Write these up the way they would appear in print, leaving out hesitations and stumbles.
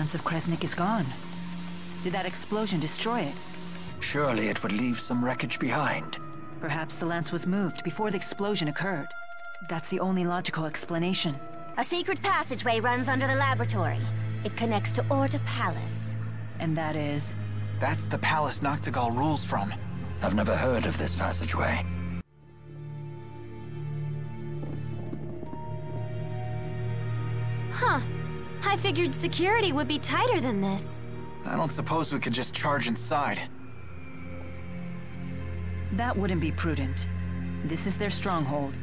Lance of Kresnik is gone. Did that explosion destroy it? Surely it would leave some wreckage behind. Perhaps the lance was moved before the explosion occurred. That's the only logical explanation. A secret passageway runs under the laboratory. It connects to Orta Palace. And that is? That's the palace Noctigal rules from. I've never heard of this passageway. Huh. I figured security would be tighter than this. I don't suppose we could just charge inside. That wouldn't be prudent. This is their stronghold.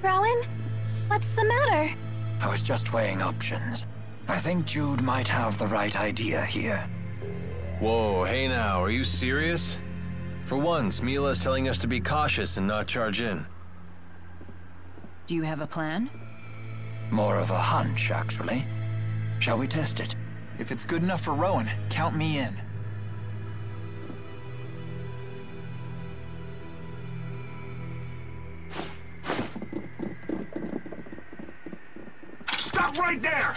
Rowan? What's the matter? I was just weighing options. I think Jude might have the right idea here. Whoa, hey now, are you serious? For once, Milla's telling us to be cautious and not charge in. Do you have a plan? More of a hunch, actually. Shall we test it? If it's good enough for Rowan, count me in. Stop right there!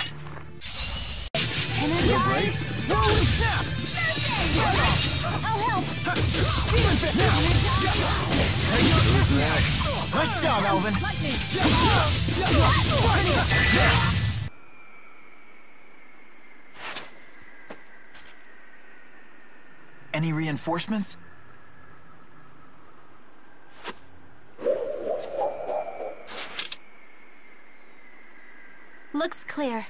Energize! Rolling snap! I'll help! Demon fit now! Nice job, Alvin! Any reinforcements? Looks clear.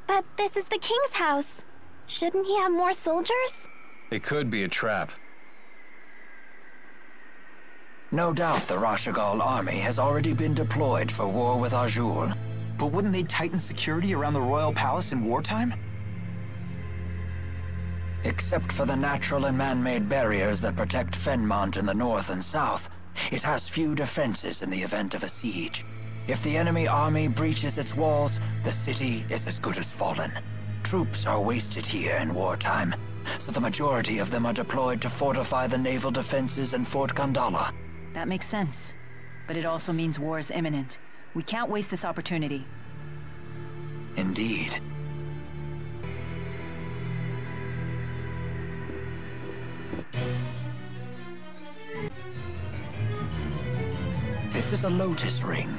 But this is the king's house. Shouldn't he have more soldiers? It could be a trap. No doubt the Rashagal army has already been deployed for war with Azul. But wouldn't they tighten security around the royal palace in wartime? Except for the natural and man-made barriers that protect Fenmont in the north and south, it has few defenses in the event of a siege. If the enemy army breaches its walls, the city is as good as fallen. Troops are wasted here in wartime, so the majority of them are deployed to fortify the naval defenses in Fort Kandala. That makes sense. But it also means war is imminent. We can't waste this opportunity. Indeed. This is a Lotus Ring,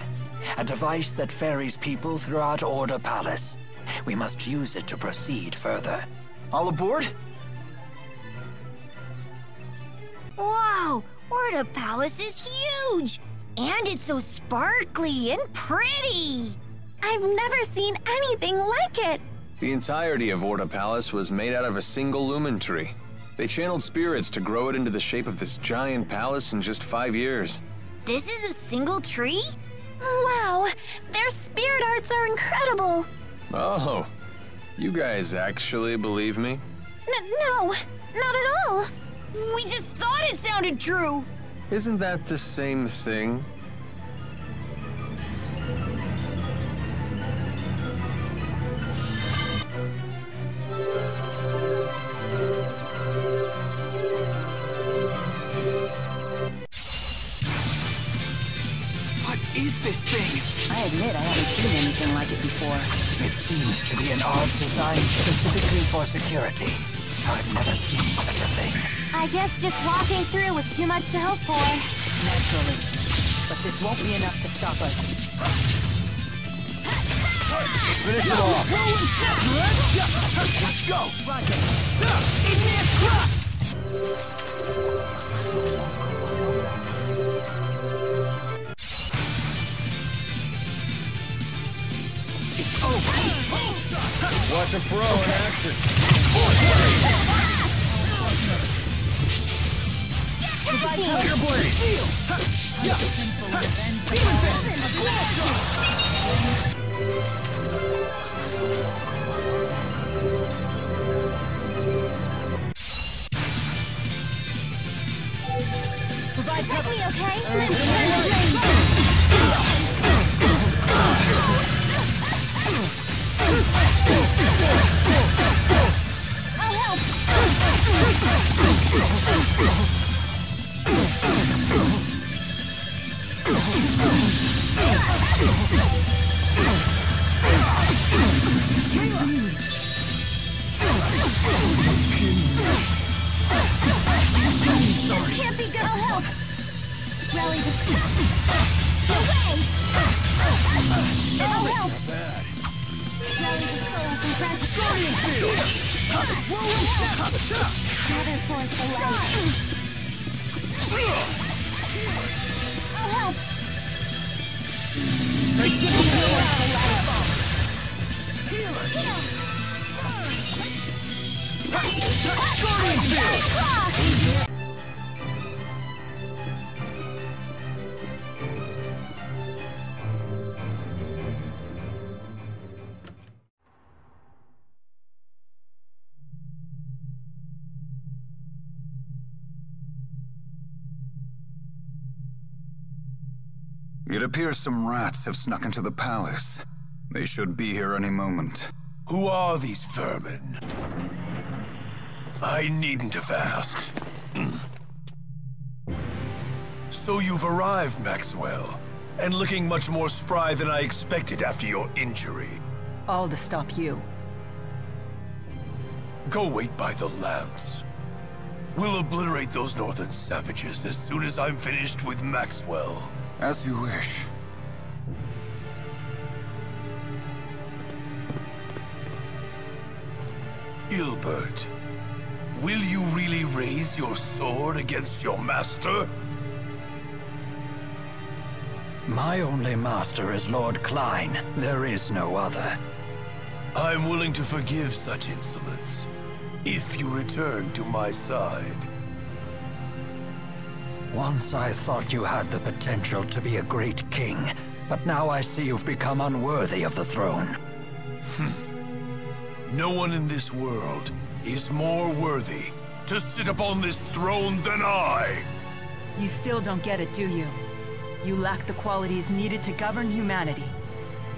a device that ferries people throughout Order Palace. We must use it to proceed further. All aboard? Wow! Orta Palace is huge! And it's so sparkly and pretty! I've never seen anything like it! The entirety of Orta Palace was made out of a single lumen tree. They channeled spirits to grow it into the shape of this giant palace in just 5 years. This is a single tree? Wow! Their spirit arts are incredible! Oh, you guys actually believe me? No, not at all! We just thought it sounded true! Isn't that the same thing? What is this thing? I admit I haven't seen anything like it before. It seems to be an orb designed specifically for security. I've never seen such a thing. I guess just walking through was too much to hope for. Naturally. But this won't be enough to stop us. Finish them off! Let's go! It's over! Watch a pro in action. Your blade! Perfectly okay? I'll Can't be good. I'll help. Rally the away. I'll help. Rally the souls and grant the Mother force the light. I'll help. It appears some rats have snuck into the palace. They should be here any moment. Who are these vermin? I needn't have asked. So you've arrived, Maxwell, and looking much more spry than I expected after your injury. All to stop you. Go wait by the lance. We'll obliterate those northern savages as soon as I'm finished with Maxwell. As you wish. Ilbert, will you really raise your sword against your master? My only master is Lord Klein. There is no other. I'm willing to forgive such insolence, if you return to my side. Once I thought you had the potential to be a great king, but now I see you've become unworthy of the throne. No one in this world is more worthy to sit upon this throne than I. You still don't get it, do you? You lack the qualities needed to govern humanity.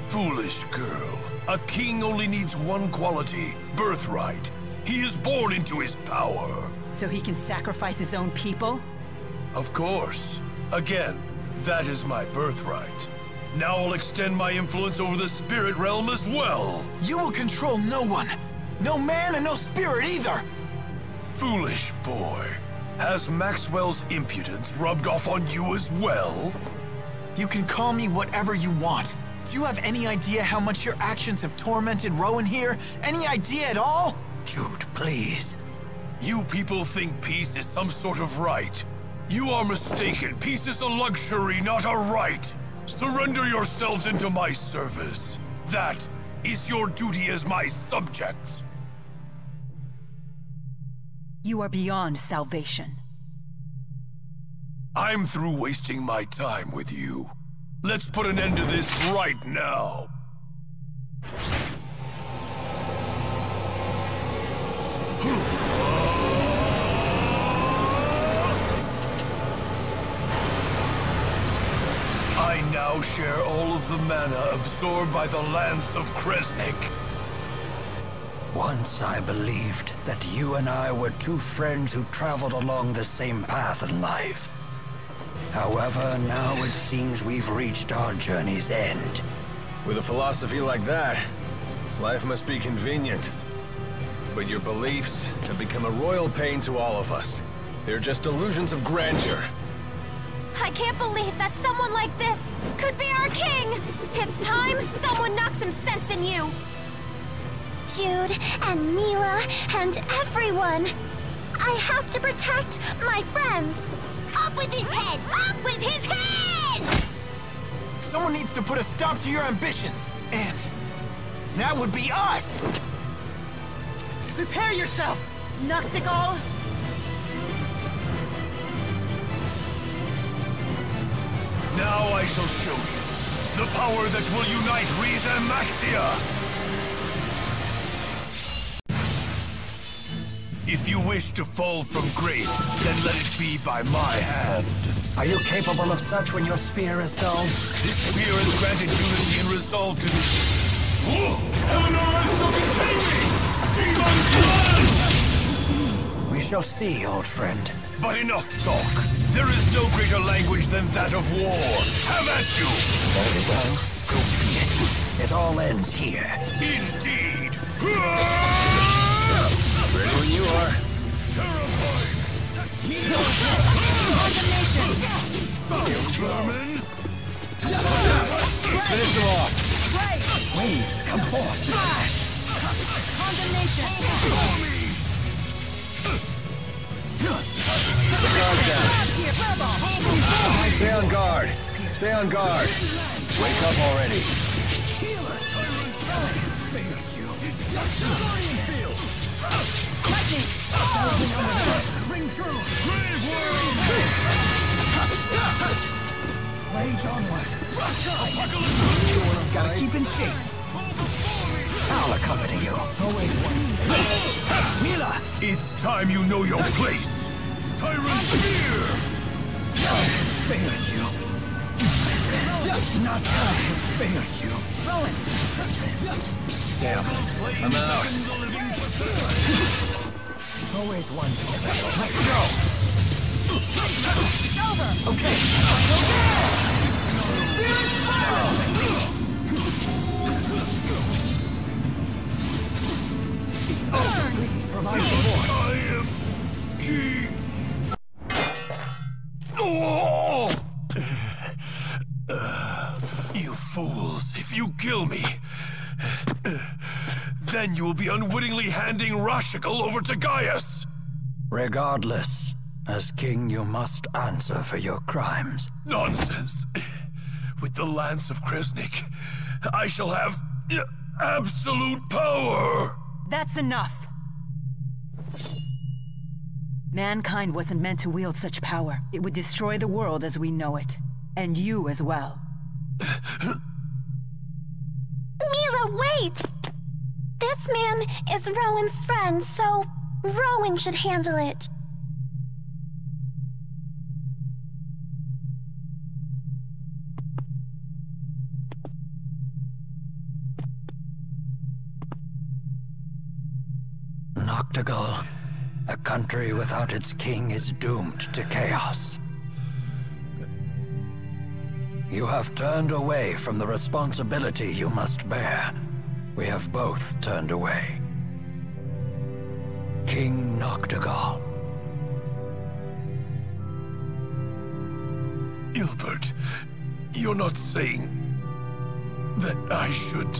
Foolish girl. A king only needs one quality, birthright. He is born into his power. So he can sacrifice his own people? Of course. Again, that is my birthright. Now I'll extend my influence over the spirit realm as well. You will control no one. No man and no spirit either. Foolish boy. Has Maxwell's impudence rubbed off on you as well? You can call me whatever you want. Do you have any idea how much your actions have tormented Rowan here? Any idea at all? Jude, please. You people think peace is some sort of right. You are mistaken. Peace is a luxury, not a right. Surrender yourselves into my service. That is your duty as my subjects. You are beyond salvation. I'm through wasting my time with you. Let's put an end to this right now. I now share all of the mana absorbed by the Lance of Kresnik. Once I believed that you and I were two friends who traveled along the same path in life. However, now it seems we've reached our journey's end. With a philosophy like that, life must be convenient. But your beliefs have become a royal pain to all of us. They're just illusions of grandeur. I can't believe that someone like this could be our king! It's time someone knocks some sense in you! Jude and Milla and everyone. I have to protect my friends. Up with his head! Up with his head! Someone needs to put a stop to your ambitions. And that would be us! Prepare yourself, Noctigal! Now I shall show you the power that will unite Riza and Maxia! If you wish to fall from grace, then let it be by my hand. Are you capable of such when your spear is dull? This spear has granted unity and resolve to me. Heaven or earth shall contain me! Demons, blood! We shall see, old friend. But enough talk. There is no greater language than that of war. Have at you! Very well. So be it. It all ends here. Indeed! Ready when you are. Vermin! Finish them off. Waves, come forth. The guard down. Stay on guard. Stay on guard. Wake up already. Ring true. Rage onward. Gotta keep in shape. I'll accompany you. Always one. Milla! It's time you know your place. Tyrant Spear! Failed you. Not I failed you. Damn. I'm out. Always one. Let's go. It's over. Okay. It's over. Please provide support. I am king. Oh! You fools, if you kill me, then you will be unwittingly handing Rashigal over to Gaius. Regardless, as king you must answer for your crimes. Nonsense. With the Lance of Kresnik, I shall have absolute power. That's enough! Mankind wasn't meant to wield such power. It would destroy the world as we know it. And you as well. Milla, wait! This man is Rowan's friend, so Rowan should handle it. Noctigal, a country without its king is doomed to chaos. You have turned away from the responsibility you must bear. We have both turned away. King Noctigal. Ilbert, you're not saying that I should...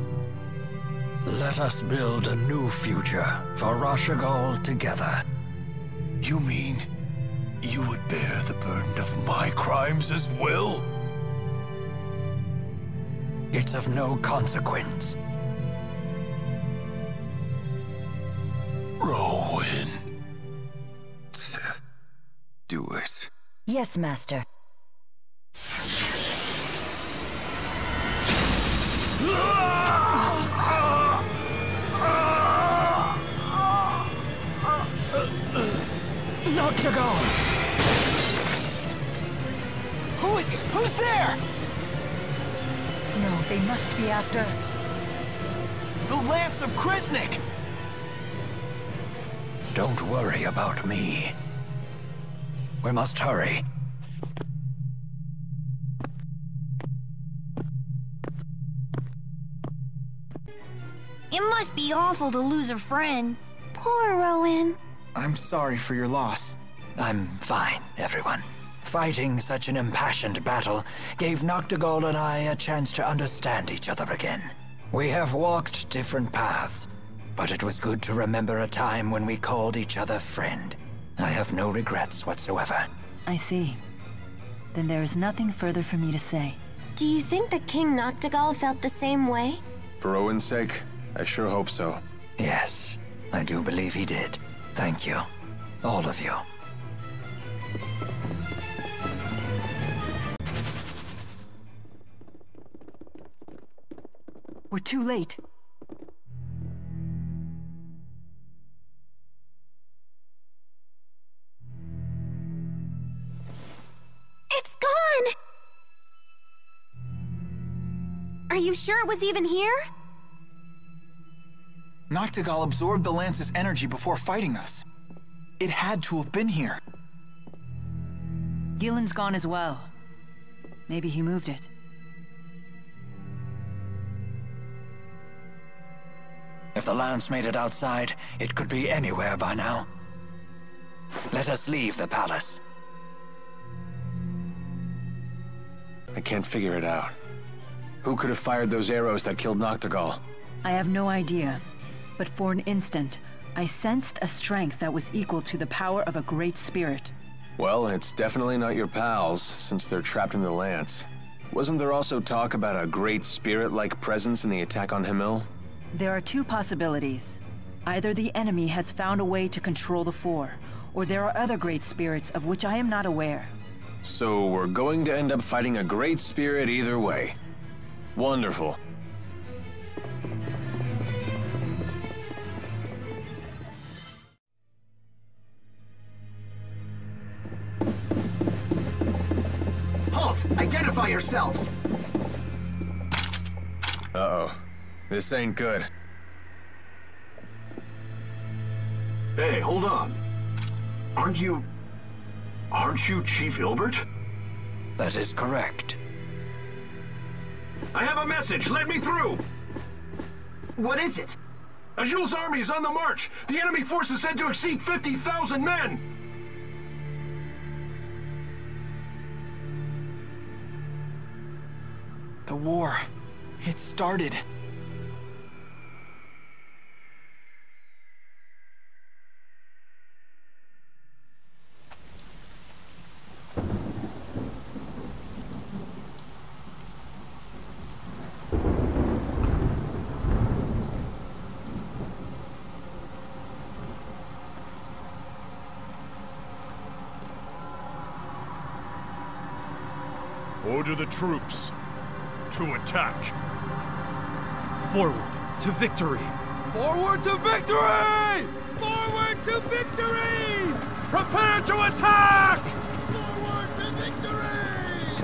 Let us build a new future for Rashigal together. You mean you would bear the burden of my crimes as well? It's of no consequence. Rowan. Do it. Yes, Master. Noctigal! Who is it? Who's there? No, they must be after... The Lance of Kresnik! Don't worry about me. We must hurry. It must be awful to lose a friend. Poor Rowan. I'm sorry for your loss. I'm fine, everyone. Fighting such an impassioned battle gave Noctigal and I a chance to understand each other again. We have walked different paths, but it was good to remember a time when we called each other friend. I have no regrets whatsoever. I see. Then there is nothing further for me to say. Do you think that King Noctigal felt the same way? For Owen's sake, I sure hope so. Yes, I do believe he did. Thank you. All of you. We're too late. It's gone! Are you sure it was even here? Noctigal absorbed the Lance's energy before fighting us. It had to have been here. Gillen's gone as well. Maybe he moved it. If the lance made it outside, it could be anywhere by now. Let us leave the palace. I can't figure it out. Who could have fired those arrows that killed Noctigal? I have no idea, but for an instant, I sensed a strength that was equal to the power of a great spirit. Well, it's definitely not your pals, since they're trapped in the lance. Wasn't there also talk about a great spirit-like presence in the attack on Himil? There are two possibilities. Either the enemy has found a way to control the Four, or there are other great spirits of which I am not aware. So we're going to end up fighting a great spirit either way. Wonderful. Halt! Identify yourselves! Uh-oh. This ain't good. Hey, hold on. Aren't you Chief Hilbert? That is correct. I have a message. Let me through. What is it? Azul's army is on the march. The enemy force is said to exceed 50,000 men. The war. It started. Order the troops to attack. Forward to victory! Forward to victory! Forward to victory! Prepare to attack! Forward to victory!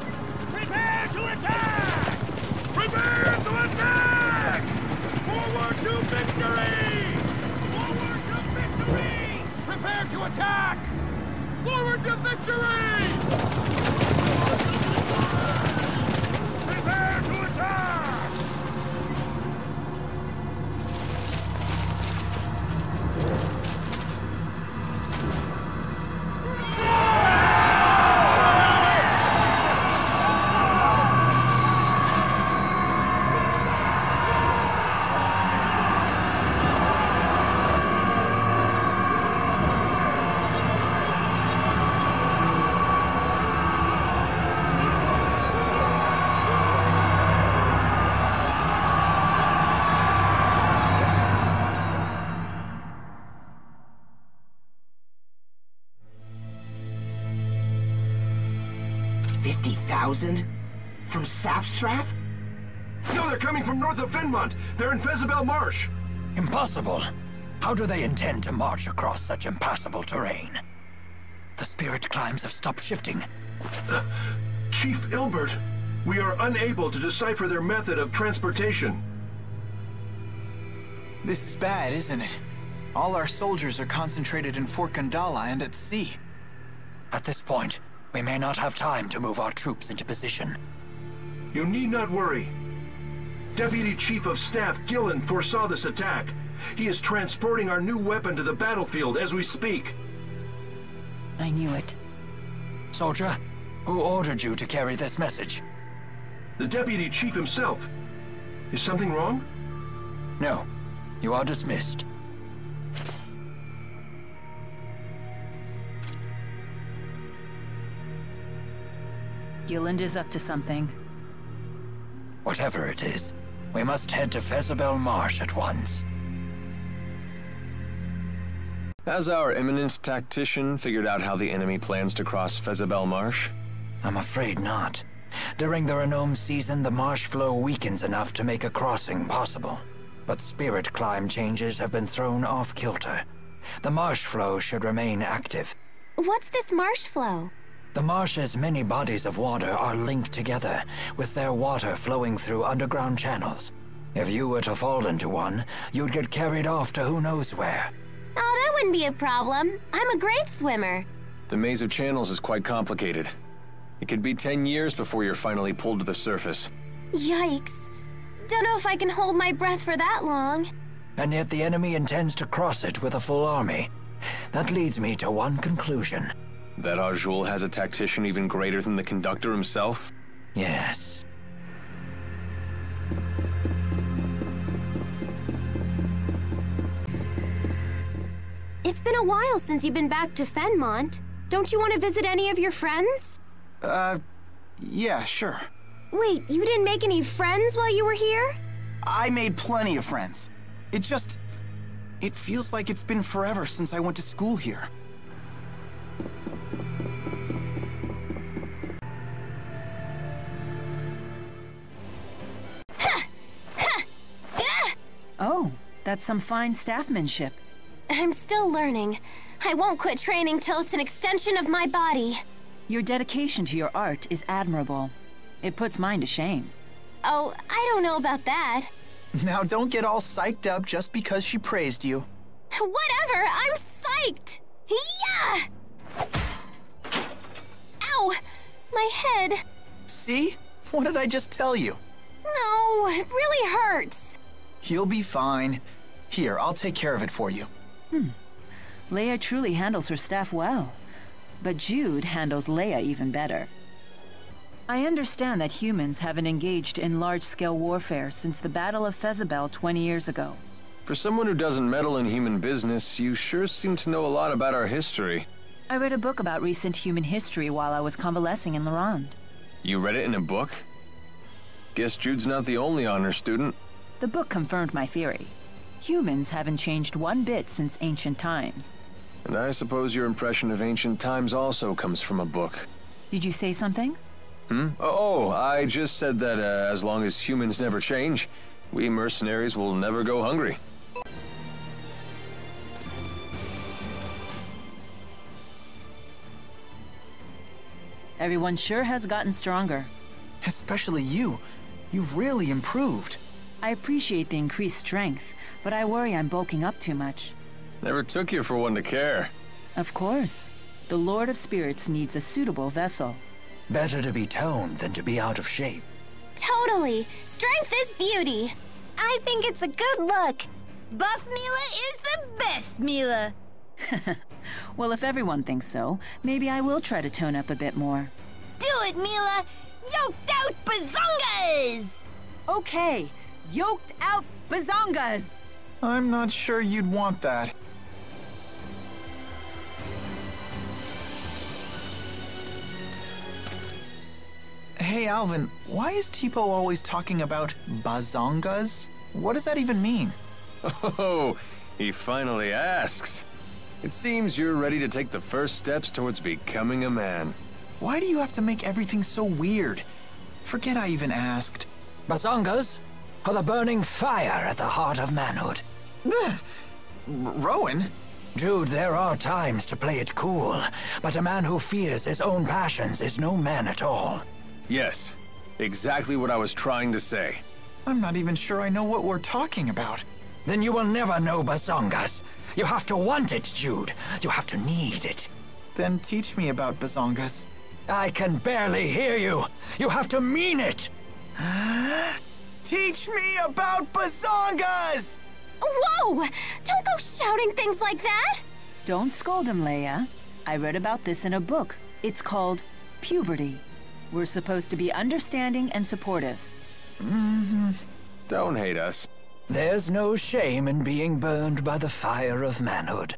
Prepare to attack! Prepare to attack! Forward to victory! Forward to victory! Prepare to attack! Forward to victory! Prepare to attack! From Sapstrath? No, they're coming from north of Fenmont. They're in Fezabel Marsh. Impossible. How do they intend to march across such impassable terrain? The spirit climbs have stopped shifting. Chief Ilbert, we are unable to decipher their method of transportation. This is bad, isn't it? All our soldiers are concentrated in Fort Gandala and at sea. At this point, we may not have time to move our troops into position. You need not worry. Deputy Chief of Staff Gillen foresaw this attack. He is transporting our new weapon to the battlefield as we speak. I knew it. Soldier, who ordered you to carry this message? The Deputy Chief himself. Is something wrong? No. You are dismissed. Gilland is up to something. Whatever it is, we must head to Fezabel Marsh at once. Has our eminent tactician figured out how the enemy plans to cross Fezabel Marsh? I'm afraid not. During the Renome season, the marsh flow weakens enough to make a crossing possible. But spirit climb changes have been thrown off kilter. The marsh flow should remain active. What's this marsh flow? The marsh's many bodies of water are linked together, with their water flowing through underground channels. If you were to fall into one, you'd get carried off to who knows where. Oh, that wouldn't be a problem. I'm a great swimmer. The maze of channels is quite complicated. It could be 10 years before you're finally pulled to the surface. Yikes. Don't know if I can hold my breath for that long. And yet the enemy intends to cross it with a full army. That leads me to one conclusion. That our Jules has a tactician even greater than the conductor himself? Yes. It's been a while since you've been back to Fenmont. Don't you want to visit any of your friends? Yeah, sure. Wait, you didn't make any friends while you were here? I made plenty of friends. It feels like it's been forever since I went to school here. Oh, that's some fine staffmanship. I'm still learning. I won't quit training till it's an extension of my body. Your dedication to your art is admirable. It puts mine to shame. Oh, I don't know about that. Now don't get all psyched up just because she praised you. Whatever, I'm psyched! Yeah! Ow! My head. See? What did I just tell you? No, it really hurts. You'll be fine. Here, I'll take care of it for you. Leia truly handles her staff well, but Jude handles Leia even better. I understand that humans haven't engaged in large-scale warfare since the Battle of Fezabel 20 years ago. For someone who doesn't meddle in human business, you sure seem to know a lot about our history. I read a book about recent human history while I was convalescing in Lorand. You read it in a book? Guess Jude's not the only honor student. The book confirmed my theory. Humans haven't changed one bit since ancient times. And I suppose your impression of ancient times also comes from a book. Did you say something? Oh, I just said that as long as humans never change, we mercenaries will never go hungry. Everyone sure has gotten stronger. Especially you. You've really improved. I appreciate the increased strength, but I worry I'm bulking up too much. Never took you for one to care. Of course. The Lord of Spirits needs a suitable vessel. Better to be toned than to be out of shape. Totally. Strength is beauty. I think it's a good look. Buff Milla is the best Milla. Well, if everyone thinks so, maybe I will try to tone up a bit more. Do it, Milla! Yoked out bazongas! Okay, yoked out bazongas! I'm not sure you'd want that. Hey, Alvin, why is Tipo always talking about bazongas? What does that even mean? Oh, he finally asks. It seems you're ready to take the first steps towards becoming a man. Why do you have to make everything so weird? Forget I even asked. Bazongas are the burning fire at the heart of manhood. Rowan? Jude, there are times to play it cool, but a man who fears his own passions is no man at all. Yes, exactly what I was trying to say. I'm not even sure I know what we're talking about. Then you will never know bazongas. You have to want it, Jude. You have to need it. Then teach me about bazongas. I can barely hear you. You have to mean it. Teach me about bazongas! Whoa! Don't go shouting things like that! Don't scold him, Leia. I read about this in a book. It's called Puberty. We're supposed to be understanding and supportive. Don't hate us. There's no shame in being burned by the fire of manhood.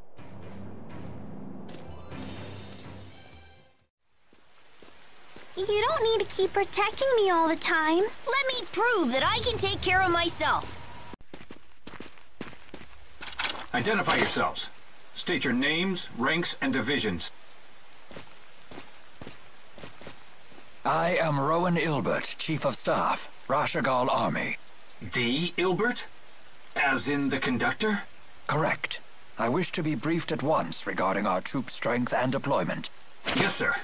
You don't need to keep protecting me all the time. Let me prove that I can take care of myself. Identify yourselves. State your names, ranks, and divisions. I am Rowan Ilbert, Chief of Staff, Rashagal Army. The Ilbert? As in the conductor? Correct. I wish to be briefed at once regarding our troop strength and deployment. Yes, sir.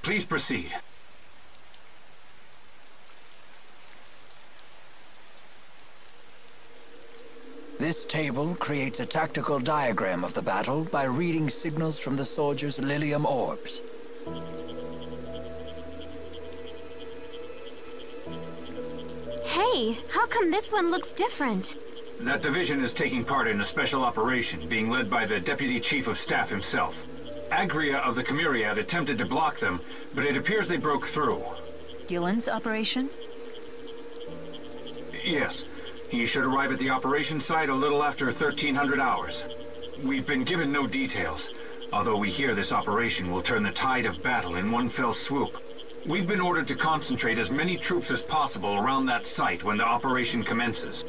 Please proceed. This table creates a tactical diagram of the battle by reading signals from the soldiers' Lilium orbs. Hey, how come this one looks different? That division is taking part in a special operation being led by the Deputy Chief of Staff himself. Agria of the Chimeriad attempted to block them, but it appears they broke through. Gillen's operation? Yes. He should arrive at the operation site a little after 1300 hours. We've been given no details, although we hear this operation will turn the tide of battle in one fell swoop. We've been ordered to concentrate as many troops as possible around that site when the operation commences.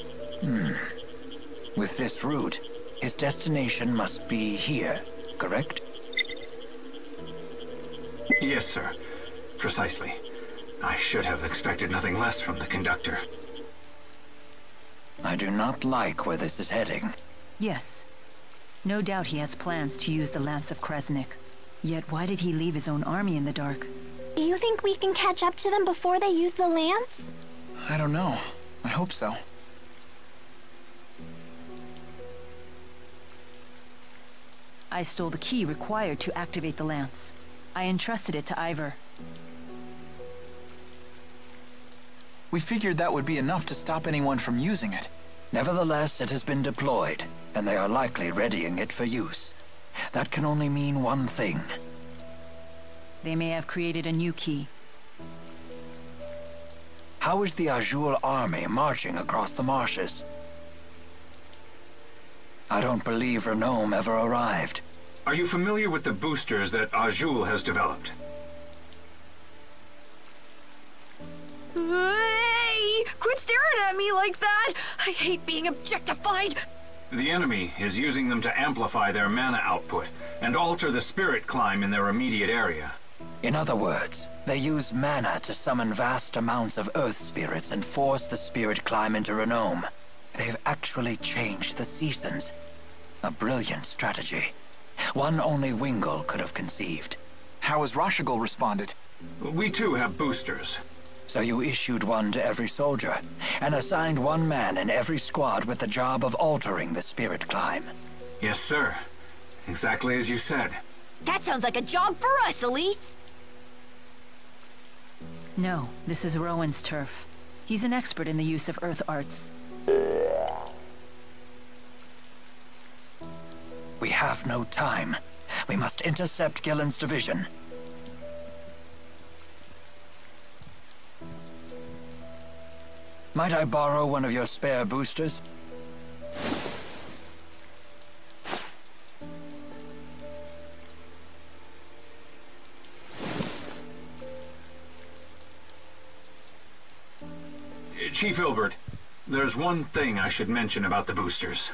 With this route, his destination must be here, correct? Yes, sir. Precisely. I should have expected nothing less from the conductor. I do not like where this is heading. Yes. No doubt he has plans to use the Lance of Kresnik. Yet why did he leave his own army in the dark? Do you think we can catch up to them before they use the lance? I don't know. I hope so. I stole the key required to activate the lance. I entrusted it to Ivor. We figured that would be enough to stop anyone from using it. Nevertheless, it has been deployed, and they are likely readying it for use. That can only mean one thing. They may have created a new key. How is the Azul army marching across the marshes? I don't believe Renome ever arrived. Are you familiar with the boosters that Azul has developed? Hey! Quit staring at me like that! I hate being objectified! The enemy is using them to amplify their mana output and alter the spirit climb in their immediate area. In other words, they use mana to summon vast amounts of earth spirits and force the spirit climb into Renome. They've actually changed the seasons. A brilliant strategy. One only Wingle could have conceived. How has Rashigal responded? We too have boosters. So you issued one to every soldier, and assigned one man in every squad with the job of altering the spirit climb. Yes, sir. Exactly as you said. That sounds like a job for us, Elise! No, this is Rowan's turf. He's an expert in the use of earth arts. We have no time. We must intercept Gillen's division. Might I borrow one of your spare boosters? Chief Ilbert, there's one thing I should mention about the boosters.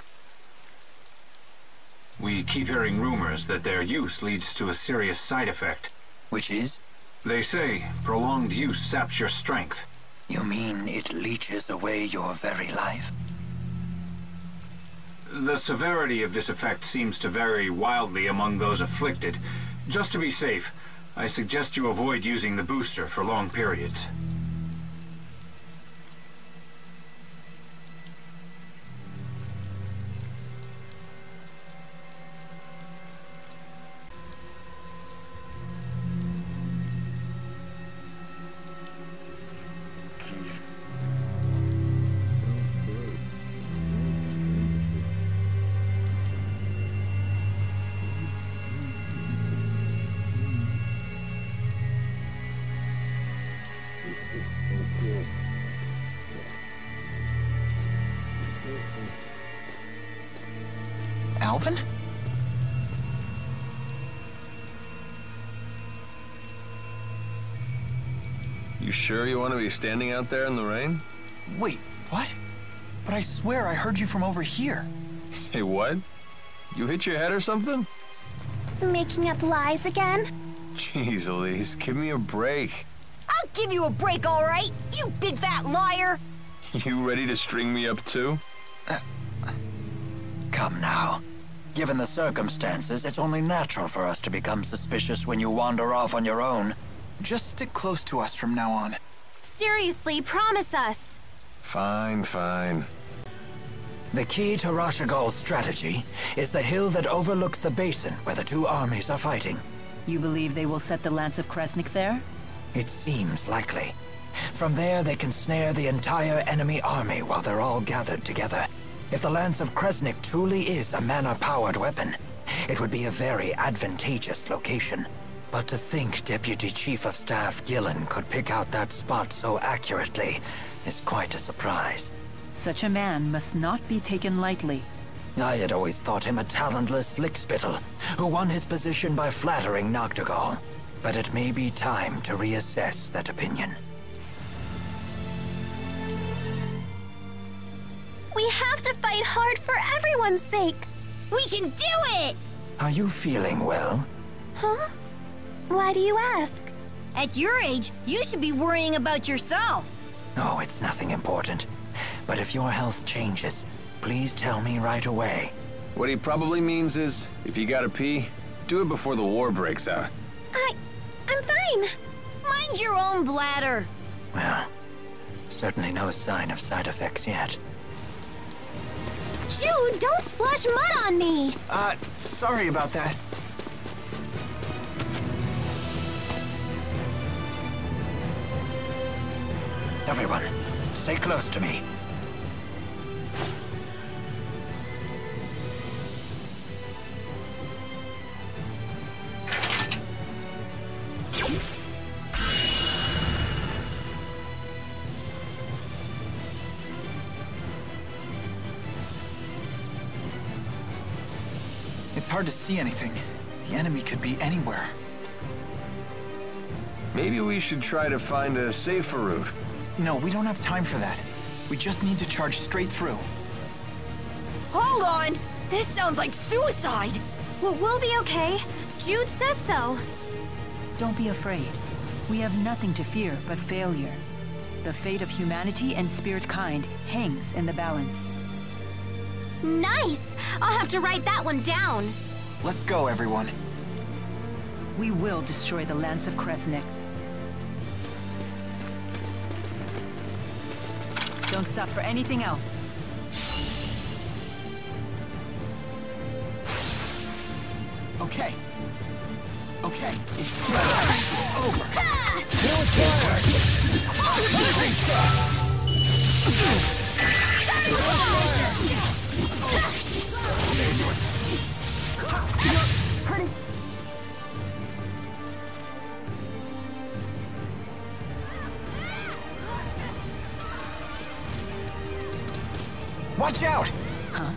We keep hearing rumors that their use leads to a serious side effect. Which is? They say prolonged use saps your strength. You mean it leeches away your very life? The severity of this effect seems to vary wildly among those afflicted. Just to be safe, I suggest you avoid using the booster for long periods. Alvin? You sure you want to be standing out there in the rain? Wait, what? But I swear I heard you from over here. Say what? You hit your head or something? Making up lies again? Jeez, Elise, give me a break. I'll give you a break, all right, you big fat liar! You ready to string me up too? Come now. Given the circumstances, it's only natural for us to become suspicious when you wander off on your own. Just stick close to us from now on. Seriously, promise us. Fine, fine. The key to Rashigal's strategy is the hill that overlooks the basin where the two armies are fighting. You believe they will set the Lance of Kresnik there? It seems likely. From there, they can snare the entire enemy army while they're all gathered together. If the Lance of Kresnik truly is a mana-powered weapon, it would be a very advantageous location. But to think Deputy Chief of Staff Gillen could pick out that spot so accurately is quite a surprise. Such a man must not be taken lightly. I had always thought him a talentless lickspittle, who won his position by flattering Noctigal. But it may be time to reassess that opinion. We have to fight hard for everyone's sake. We can do it! Are you feeling well? Huh? Why do you ask? At your age, you should be worrying about yourself. Oh, it's nothing important. But if your health changes, please tell me right away. What he probably means is, if you gotta pee, do it before the war breaks out. I'm fine. Mind your own bladder. Well, certainly no sign of side effects yet. Jude, don't splash mud on me! Sorry about that. Everyone, stay close to me. It's hard to see anything. The enemy could be anywhere. Maybe we should try to find a safer route. No, we don't have time for that. We just need to charge straight through. Hold on! This sounds like suicide! We'll be okay. Jude says so. Don't be afraid. We have nothing to fear but failure. The fate of humanity and spirit kind hangs in the balance. Nice! I'll have to write that one down. Let's go, everyone. We will destroy the Lance of Kresnik. Don't stop for anything else. Okay. Okay. It's over. Watch out! Huh?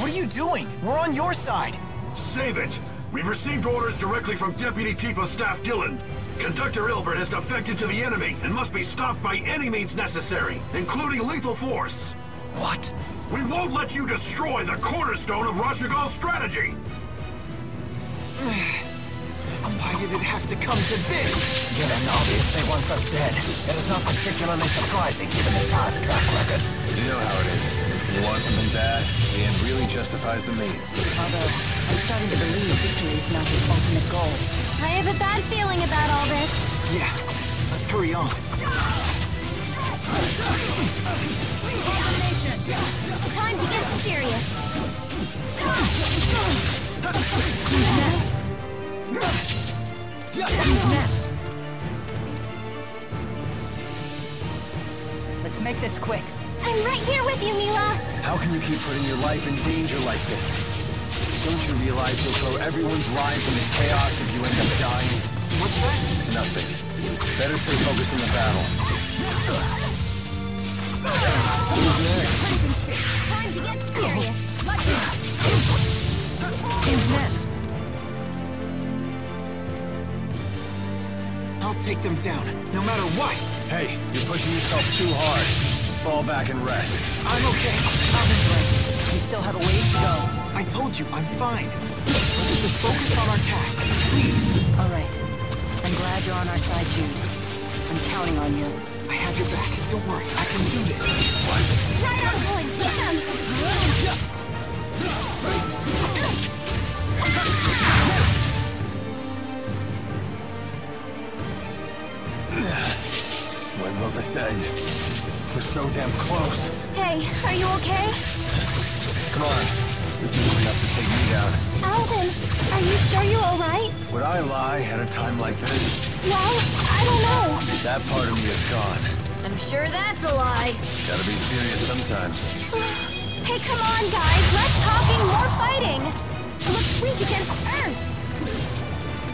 What are you doing? We're on your side. Save it! We've received orders directly from Deputy Chief of Staff Gillen. Conductor Ilbert has defected to the enemy and must be stopped by any means necessary, including lethal force. What? We won't let you destroy the cornerstone of Rashagal's strategy! Why did it have to come to this? Gillen obviously wants us dead. It is not particularly surprising given his past track record. You know how it is. You want something bad, the end really justifies the means. Although, I'm starting to believe victory is not his ultimate goal. I have a bad feeling about all this. Yeah, let's hurry on. Time to get serious. Let's make this quick. I'm right here with you, Milla. How can you keep putting your life in danger like this? Don't you realize you'll throw everyone's lives into chaos if you end up dying? What's that? Nothing. Better stay focused on the battle. Who's next? Time to get serious. Who's next? I'll take them down, no matter what. Hey, you're pushing yourself too hard. Fall back and rest. I'm okay. We still have a ways to go. I told you, I'm fine. Let's just focus on our task, please. All right. I'm glad you're on our side, Jude. I'm counting on you. I have your back. Don't worry, I can do this. Right on point, damn! When will this end? We're so damn close. Hey, are you okay? Come on. This isn't enough to take me down. Alvin, are you sure you're alright? Would I lie at a time like this? Well, I don't know. That part of me is gone. I'm sure that's a lie. Gotta be serious sometimes. Hey, come on, guys. Less talking, more fighting. Let's weak against Earth.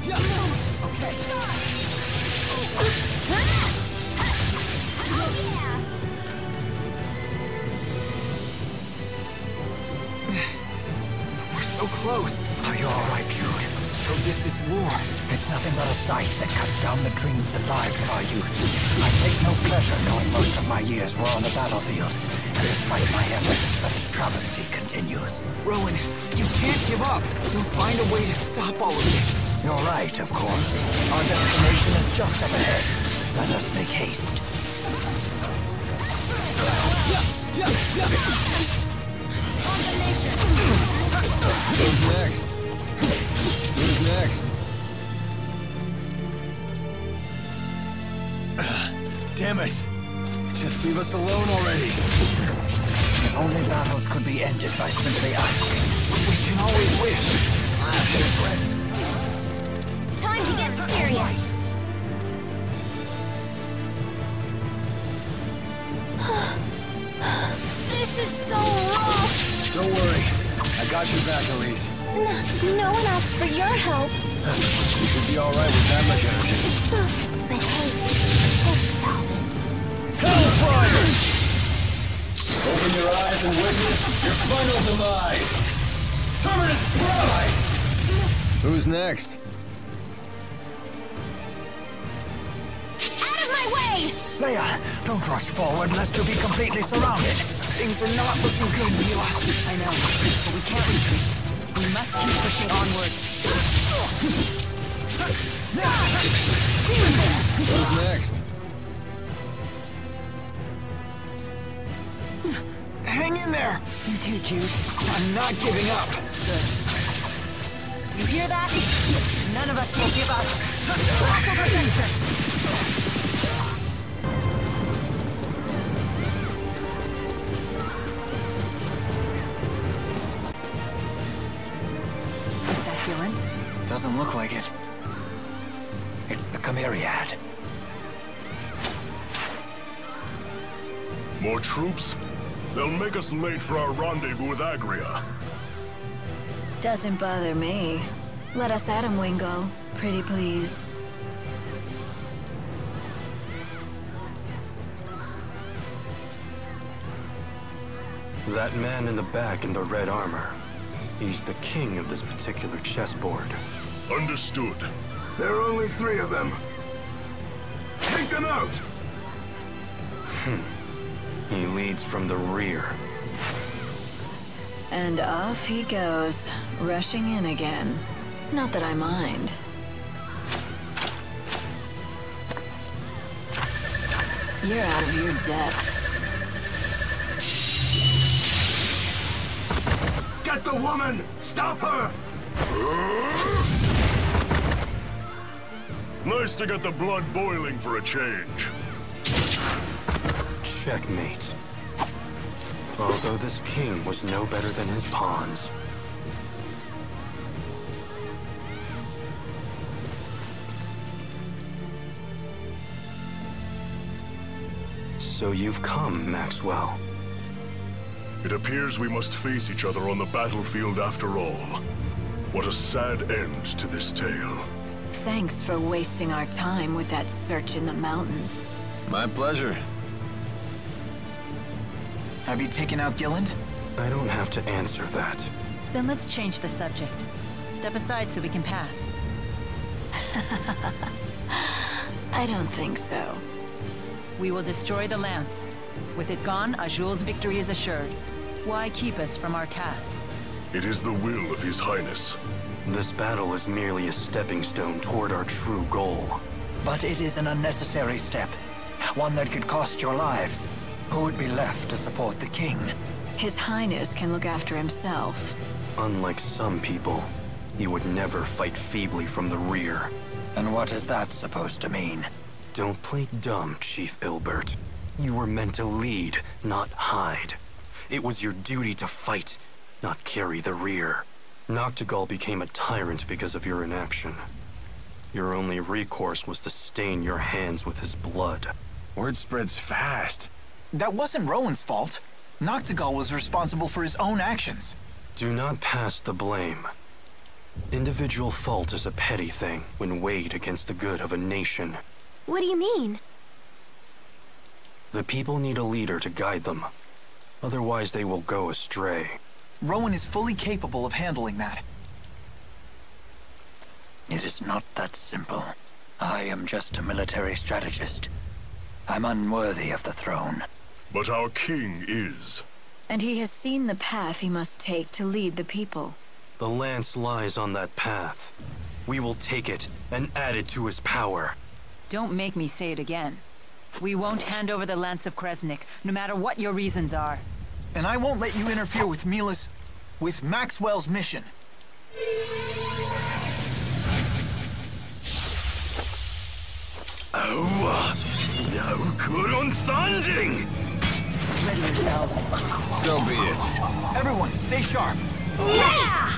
Okay. Oh, yeah. We're so close. Are you all right, Jude? So this is war. It's nothing but a scythe that cuts down the dreams and lives of our youth. I take no pleasure knowing most of my years were on the battlefield. And despite my efforts, such travesty continues. Rowan, you can't give up. You'll find a way to stop all of this. You're right, of course. Our destination is just up ahead. Let us make haste. Who's next? Who's next? Damn it! Just leave us alone already. If only battles could be ended by simply asking. We can always wish. Time to get serious. This is so rough. Don't worry. I got your back, Elise. No one asked for your help. You should be alright with that much energy. But hey, thanks, Alvin. Hellfire! Open your eyes and witness your final demise! Permanent pride! Who's next? Out of my way! Leia, don't rush forward lest you be completely surrounded. Things are not looking good, Milla. I know, but we can't retreat. We must keep pushing onward. Who's next? Hang in there. You too, Jude. I'm not giving up. Good. You hear that? None of us will give up. Back over center. Doesn't look like it. It's the Chimeriad. More troops? They'll make us late for our rendezvous with Agria. Doesn't bother me. Let us at him, Wingo. Pretty please. That man in the back in the red armor. He's the king of this particular chessboard. Understood. There are only 3 of them. Take them out! He leads from the rear. And off he goes, rushing in again. Not that I mind. You're out of your depth. Get the woman! Stop her! Nice to get the blood boiling for a change. Checkmate. Although this king was no better than his pawns. So you've come, Maxwell. It appears we must face each other on the battlefield after all. What a sad end to this tale. Thanks for wasting our time with that search in the mountains. My pleasure. Have you taken out Gilland? I don't have to answer that. Then let's change the subject. Step aside so we can pass. I don't think so. We will destroy the lance. With it gone, Azul's victory is assured. Why keep us from our task? It is the will of His Highness. This battle is merely a stepping stone toward our true goal. But it is an unnecessary step. One that could cost your lives. Who would be left to support the king? His Highness can look after himself. Unlike some people, he would never fight feebly from the rear. And what is that supposed to mean? Don't play dumb, Chief Ilbert. You were meant to lead, not hide. It was your duty to fight, not carry the rear. Noctigal became a tyrant because of your inaction. Your only recourse was to stain your hands with his blood. Word spreads fast. That wasn't Rowan's fault. Noctigal was responsible for his own actions. Do not pass the blame. Individual fault is a petty thing when weighed against the good of a nation. What do you mean? The people need a leader to guide them. Otherwise, they will go astray. Rowan is fully capable of handling that. It is not that simple. I am just a military strategist. I'm unworthy of the throne. But our king is. And he has seen the path he must take to lead the people. The lance lies on that path. We will take it and add it to his power. Don't make me say it again. We won't hand over the Lance of Kresnik, no matter what your reasons are. And I won't let you interfere with with Maxwell's mission. Oh, no good on standing! Ready yourselves. So be it. Everyone, stay sharp. Yeah!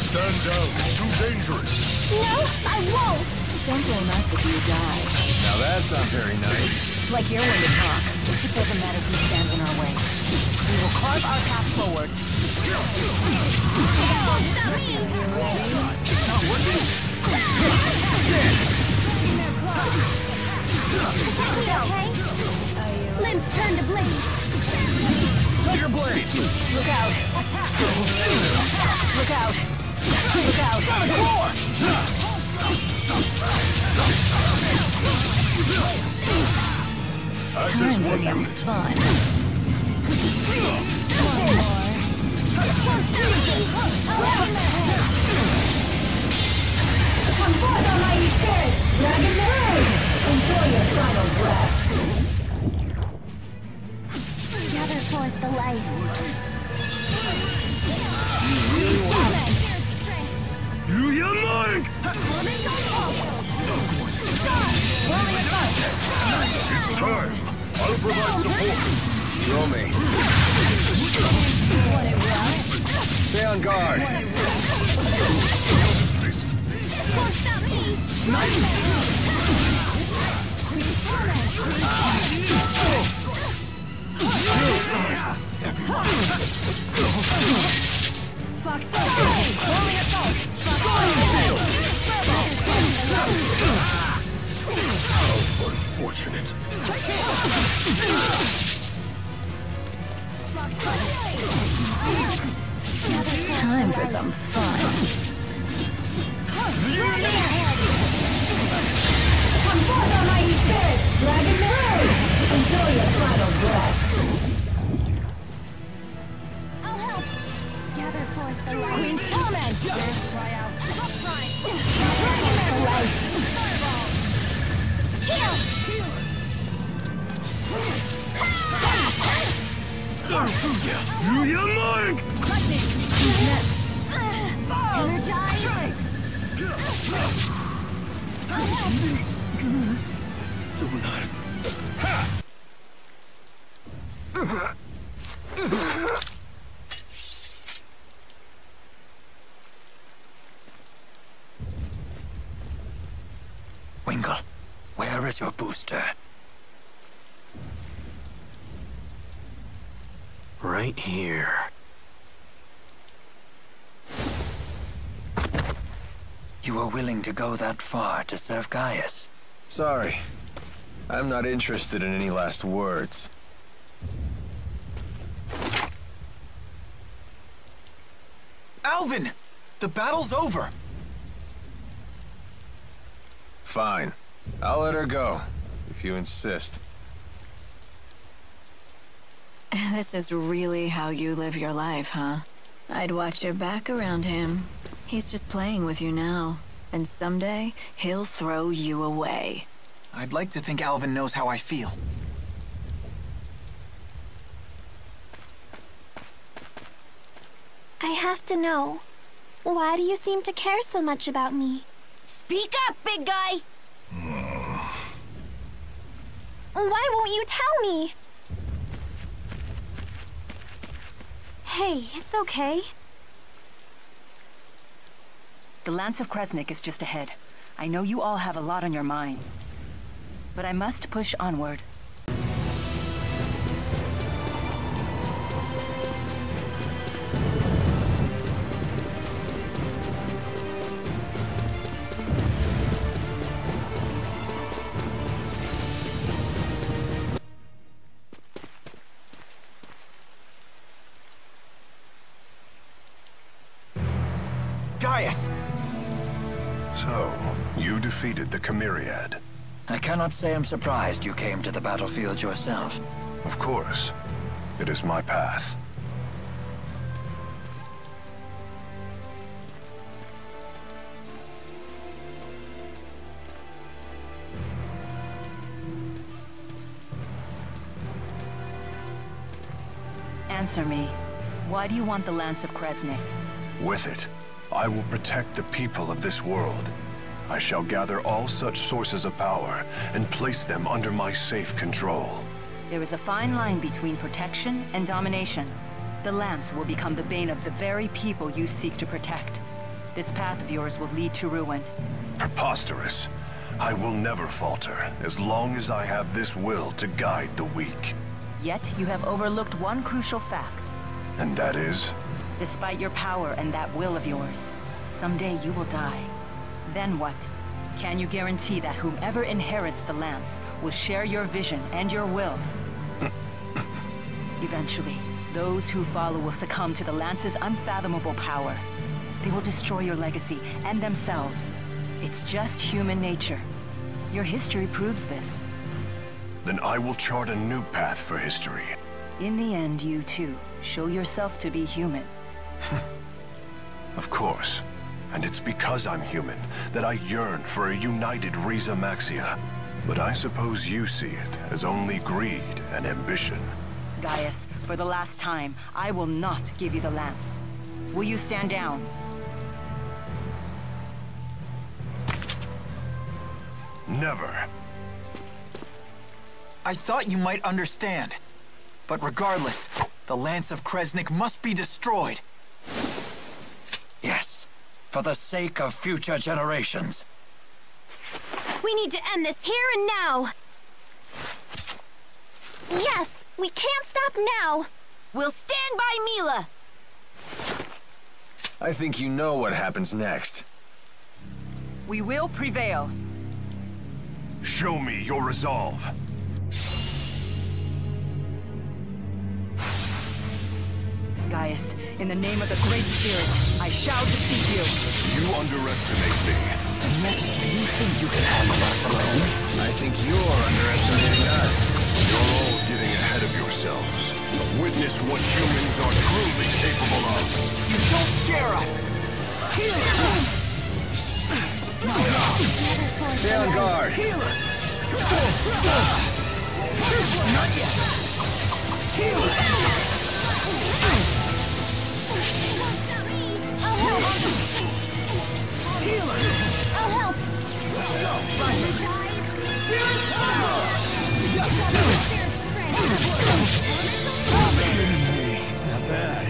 Stand down, it's too dangerous. No, I won't! Don't blame us if you die. Now that's not very nice. Like you're one to talk. It doesn't matter who stands in our way. We will carve our path forward. It's not working. Okay? Limbs turn to blaze. Tiger blade! Look out! Look out! Look out! Time for some fun. Come forth, almighty spirits! Dragon Mirror! Enjoy your final breath. Gather forth the light. You your mark! It's time. I'll provide support. Show me. Stay on guard. Won't stop me! Fox, rolling assault! How unfortunate. Time for some fun. Come forth, almighty spirits! Dragon Mirror! Enjoy your final breath. I'll help. Gather forth the light. Queen's torment! Cry out. Dragon Mirror! Chill! You your mark! Energize! Wingle, where is your booster? Right here. You were willing to go that far to serve Gaius? Sorry. I'm not interested in any last words. Alvin! The battle's over! Fine. I'll let her go, if you insist. This is really how you live your life, huh? I'd watch your back around him. He's just playing with you now. And someday, he'll throw you away. I'd like to think Alvin knows how I feel. I have to know. Why do you seem to care so much about me? Speak up, big guy! Why won't you tell me? Hey, it's okay. The Lance of Kresnik is just ahead. I know you all have a lot on your minds. But I must push onward. So, you defeated the Chimeriad. I cannot say I'm surprised you came to the battlefield yourself. Of course. It is my path. Answer me. Why do you want the Lance of Kresnik? With it, I will protect the people of this world. I shall gather all such sources of power and place them under my safe control. There is a fine line between protection and domination. The Lance will become the bane of the very people you seek to protect. This path of yours will lead to ruin. Preposterous. I will never falter as long as I have this will to guide the weak. Yet you have overlooked one crucial fact. And that is? Despite your power and that will of yours, someday you will die. Then what? Can you guarantee that whomever inherits the Lance will share your vision and your will? Eventually, those who follow will succumb to the Lance's unfathomable power. They will destroy your legacy and themselves. It's just human nature. Your history proves this. Then I will chart a new path for history. In the end, you too, show yourself to be human. Of course. And it's because I'm human that I yearn for a united Riza Maxia. But I suppose you see it as only greed and ambition. Gaius, for the last time, I will not give you the Lance. Will you stand down? Never. I thought you might understand. But regardless, the Lance of Kresnik must be destroyed. Yes, for the sake of future generations. We need to end this here and now. Yes, we can't stop now. We'll stand by Milla. I think you know what happens next. We will prevail. Show me your resolve. Gaius, in the name of the Great Spirit, I shall defeat you. You underestimate me. And yet, you think you can handle us alone? I think you're underestimating us. You're all getting ahead of yourselves. Witness what humans are truly capable of. You don't scare us! Stay on guard. Not yet! I'll help! Not bad.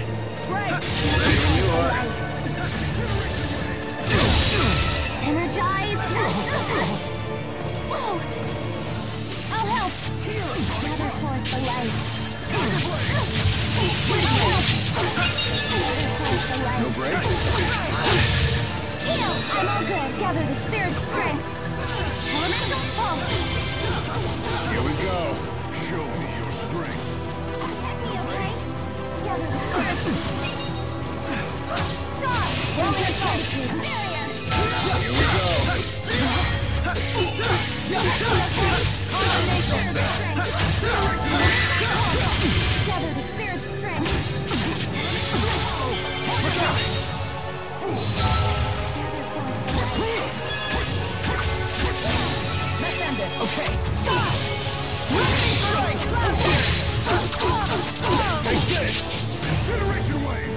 Right! Ready when you are. Energize! Whoa! I'll help! Gather forth the light. No break? Heal! I'm all good. Gather the spirit's strength. Elemental pulse. Here we go. Show me your strength. Protect me, okay? Gather the spirit's Star! Elemental barrier. Here we go. Gather the spirit's strength. Let's end it, okay? Take this! Incineration wave!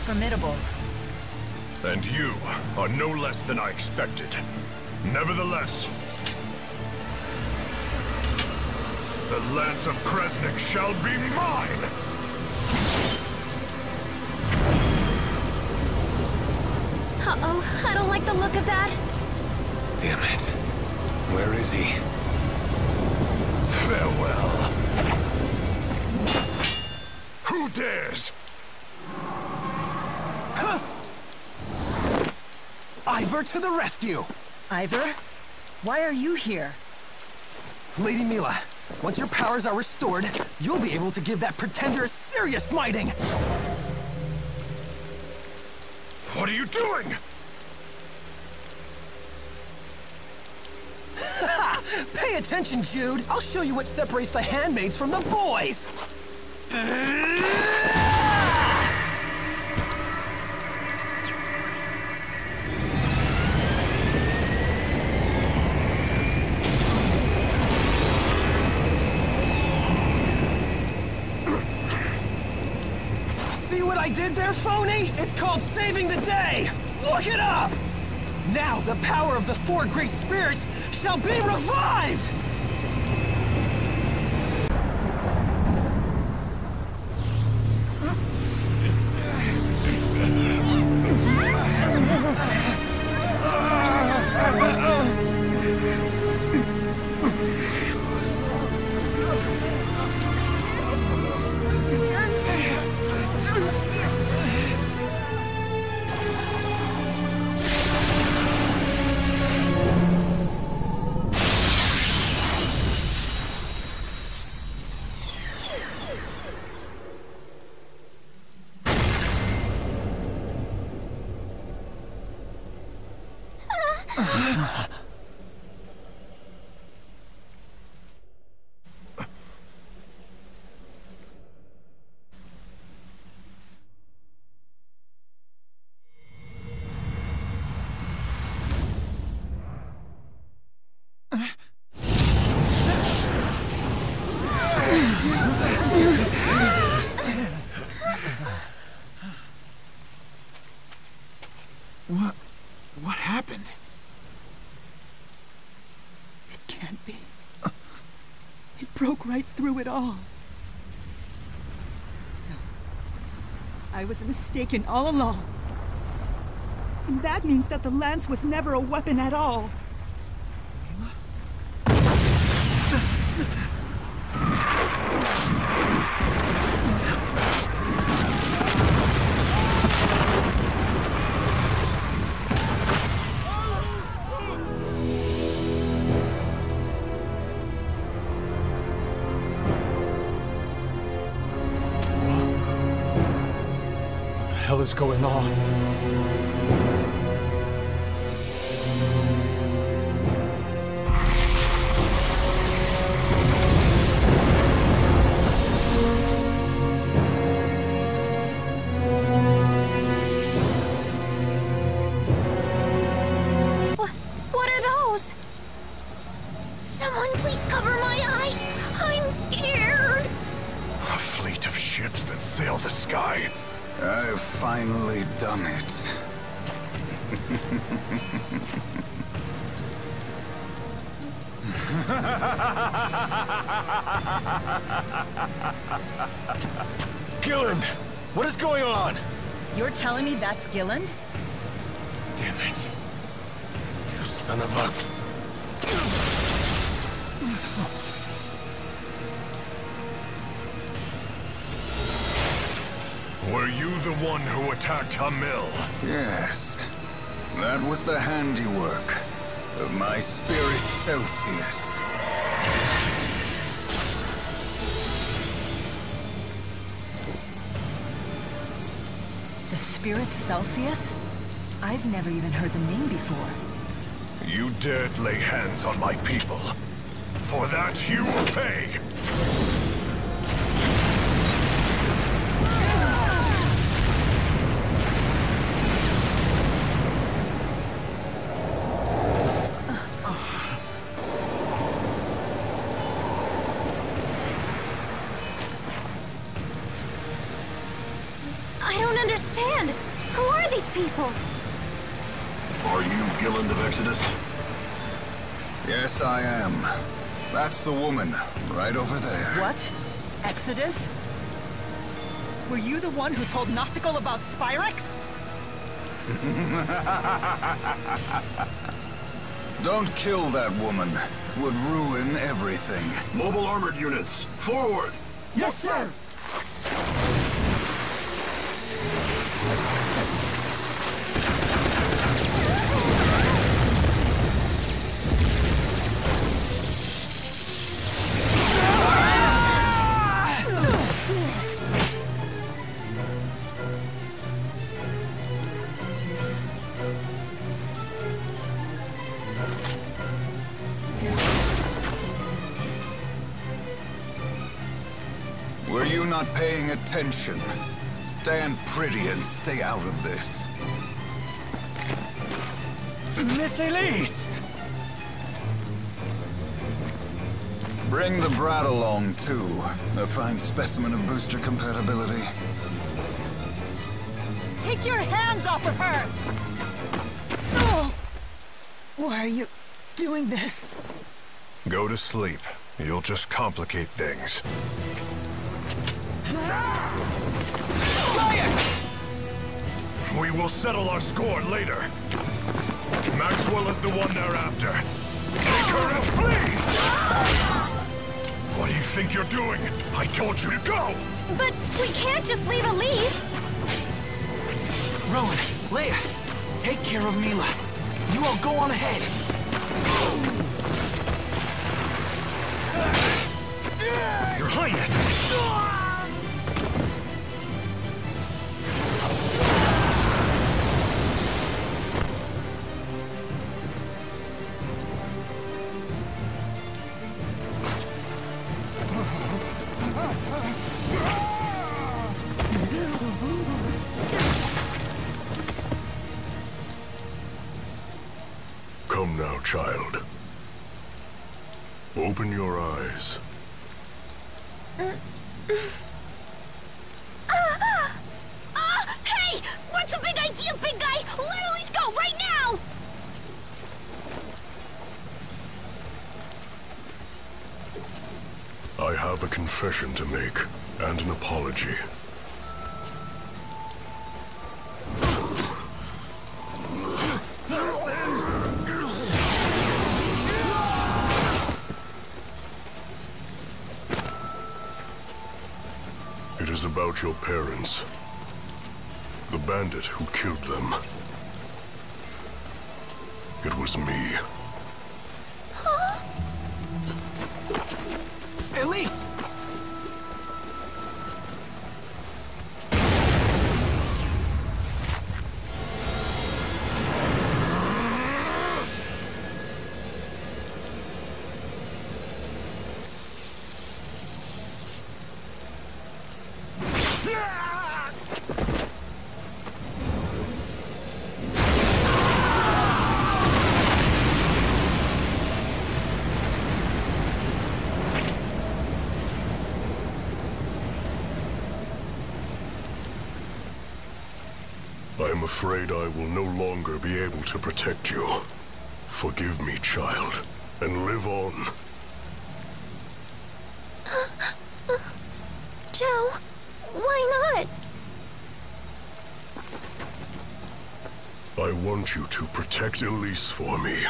formidable. And you are no less than I expected. Nevertheless, the Lance of Kresnik shall be mine! Uh-oh, I don't like the look of that. Damn it. Where is he? Farewell. Who dares? Huh. Ivor to the rescue! Ivor? Why are you here? Lady Milla, once your powers are restored, you'll be able to give that pretender a serious smiting! What are you doing? Pay attention, Jude! I'll show you what separates the handmaids from the boys! See what I did there, phony? It's called saving the day! Look it up! Now the power of the four great spirits shall be revived! What happened? It can't be. It broke right through it all. So, I was mistaken all along. And that means that the lance was never a weapon at all. What the hell is going on? What are those? Someone please cover my eyes. I'm scared. A fleet of ships that sail the sky. I've finally done it. Gilland! What is going on? You're telling me that's Gilland? Damn it. You son of a... Were you the one who attacked Hamil? Yes. That was the handiwork of my spirit Celsius. The spirit Celsius? I've never even heard the name before. You dared lay hands on my people. For that, you will pay! I don't understand. people. Are you Gilland of Exodus? Yes, I am. That's the woman, right over there. What? Exodus? Were you the one who told Noctical about Spyrex? Don't kill that woman. Would ruin everything. Mobile armored units, forward! Yes, sir! Were you not paying attention? Stand pretty and stay out of this. Miss Elise! Bring the brat along, too. A fine specimen of booster compatibility. Take your hands off of her! Oh! Why are you doing this? Go to sleep. You'll just complicate things. We will settle our score later. Maxwell is the one they're after. Take her out, please! What do you think you're doing? I told you to go! But we can't just leave Elise! Rowan, Leia, take care of Milla. You all go on ahead. Your Highness! Come now, child. Open your eyes. Hey! What's the big idea, big guy? Let Elise go right now! I have a confession to make, and an apology. It is about your parents. The bandit who killed them. It was me. Huh? Elise! I'm afraid I will no longer be able to protect you. Forgive me, child, and live on. Joe, why not? I want you to protect Elise for me.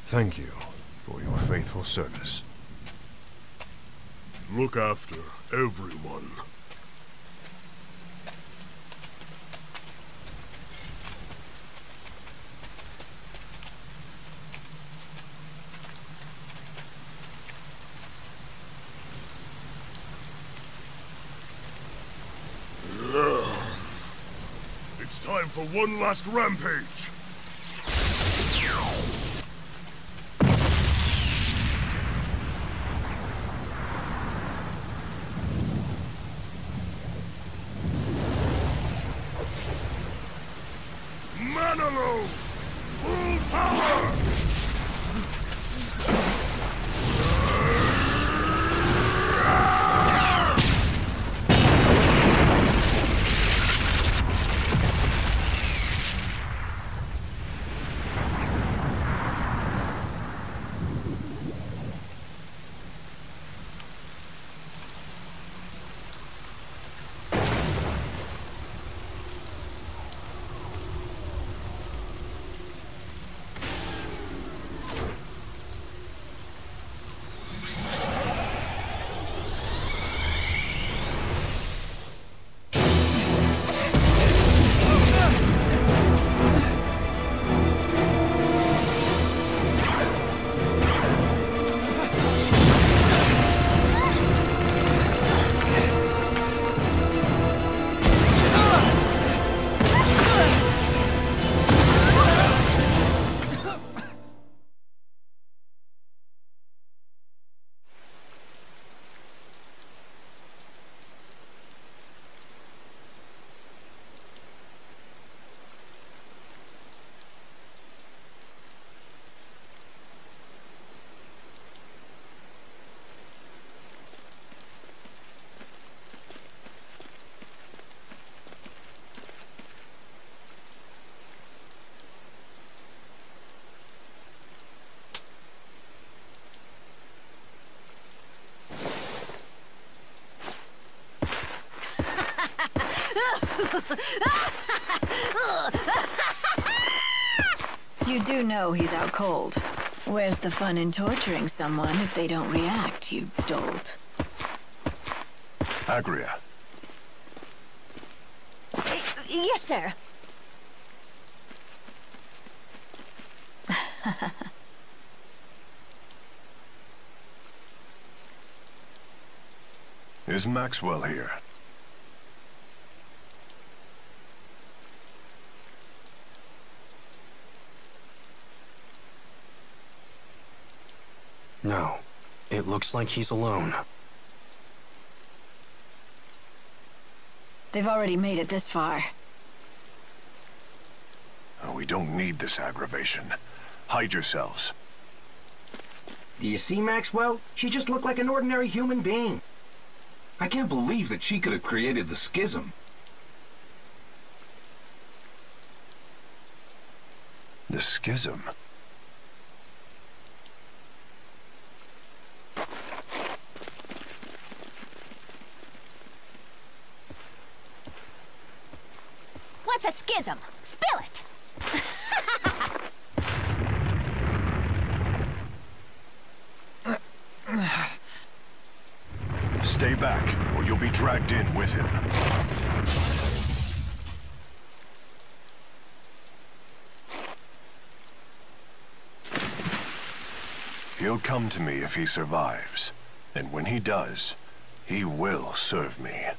Thank you for your faithful service. Look after everyone. It's time for one last rampage. Full power! You do know he's out cold. Where's the fun in torturing someone if they don't react, you dolt? Agria. Yes, sir. Is Maxwell here? No. It looks like he's alone. They've already made it this far. We don't need this aggravation. Hide yourselves. Do you see Maxwell? She just looked like an ordinary human being. I can't believe that she could have created the schism. The schism? What's a schism? Spill it! Stay back, or you'll be dragged in with him. He'll come to me if he survives. And when he does, he will serve me.